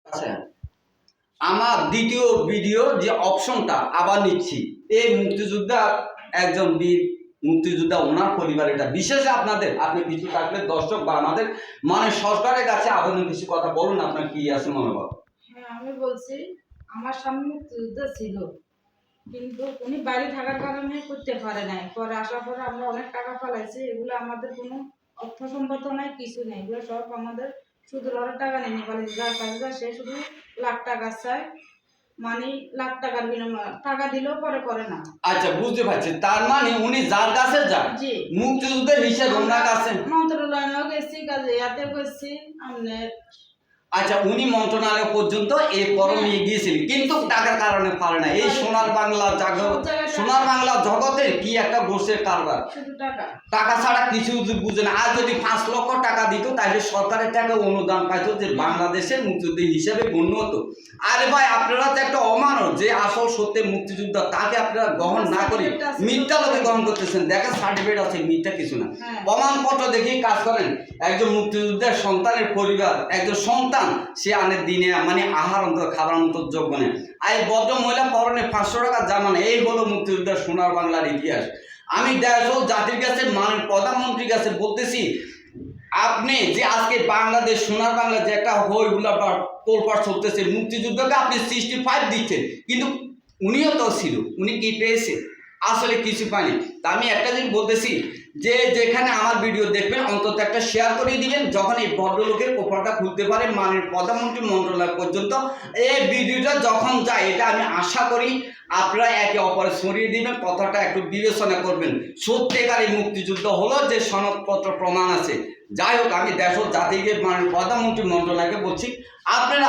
আচ্ছা, আমার দ্বিতীয় ভিডিও যে অপশনটা আবার নিচ্ছি, এই মুক্তিযোদ্ধা একজন বীর মুক্তিযোদ্ধা, ওনার পরিবার, এটা বিশেষ আপনাদের, আপনি কিছু থাকলে দর্শক বা আমাদের মানে সরকারের কাছে আবেদন, কিছু কথা বলুন, আপনার কি আছে মনোভাব? হ্যাঁ, আমি বলছি আমার স্বামী মুক্তিযোদ্ধা ছিল, কিন্তু উনি বাইরে থাকার কারণে করতে পারে নাই। পরে আসার পরে আমরা অনেক টাকা পালাইছি, এগুলো আমাদের কোনো অর্থ সম্পদ নাই, কিছু নেই, এগুলো সব আমাদের শুধু লড়ের টাকা নিয়ে পালিয়েছে। যার কাছে যায় সে শুধু লাখ টাকা চায়, মানে লাখ টাকার বিনিময়ে টাকা দিলেও পরে করে না। আচ্ছা, বুঝতে পারছি, তার মানে উনি যার কাছে যান জি, মুক্তিযুদ্ধের হিসেবে ওনার কাছে। মন্ত্রণালয়েও গেছি, কাজে ইয়াতে গেছি আমাদের। আচ্ছা, উনি মন্ত্রণালয় পর্যন্ত এই পরম নিয়ে গিয়েছিলেন, কিন্তু টাকার কারণে পারে না। এই সোনার বাংলা সোনার বাংলা জগতে কি একটা বসে কারবার, শুধু টাকা টাকা ছাড়া কিছু বুঝে না। আর যদি 5 লক্ষ টাকা দিত তাহলে সরকারের টাকা অনুদান পাইতো, যে বাংলাদেশের মুক্তিযুদ্ধ হিসেবে গণ্য হতো। আরে ভাই, আপনারা তো একটা অমানব, যে আসল সত্যি মুক্তিযুদ্ধ তাকে আপনারা গ্রহণ না করে মিথ্যা লোকে গ্রহণ করতেছেন। দেখেন সার্টিফিকেট আছে, মিথ্যা কিছু না, প্রমাণপত্র দেখেই কাজ করেন। একজন মুক্তিযুদ্ধের সন্তানের পরিবার, একজন সন্তান, সে আনের দিনে মানে আহার অন্তর খাবার মতো যোগ্য নেই। আর এই ভদ্র মহিলা পরনে 500 টাকা জামানে, এই হলো মুক্তিযুদ্ধের সোনার বাংলার ইতিহাস। আমি দেশ ও জাতির কাছে, মাননীয় প্রধানমন্ত্রীর কাছে বলতেছি, আপনি যে আজকে বাংলাদেশ সোনার বাংলা যে একটা হই হুল্লাপার তোলপাড় চলতেছে, মুক্তিযুদ্ধকে আপনি 65 দিচ্ছেন, কিন্তু উনিও তো ছিল, উনি কি পেয়েছে? আসলে কিছু পায়নি। তা আমি একটা জিনিস বলতেছি, যে যেখানে আমার ভিডিও দেখবেন অন্তত একটা শেয়ার করে দিবেন, যখন এই ভদ্রলোকের কপালটা খুলতে পারে মাননীয় প্রধানমন্ত্রী মন্ত্রণালয় পর্যন্ত এই ভিডিওটা যখন যায়, এটা আমি আশা করি আপনারা একে অপরে ছড়িয়ে দিবেন, কথাটা একটু বিবেচনা করবেন। সত্যিকার এই মুক্তিযুদ্ধ হলো, যে সনদপত্র প্রমাণ আছে। যাই হোক, আমি দেশ ও জাতিকে মাননীয় প্রধানমন্ত্রী মন্ত্রণালয়কে বলছি, আপনারা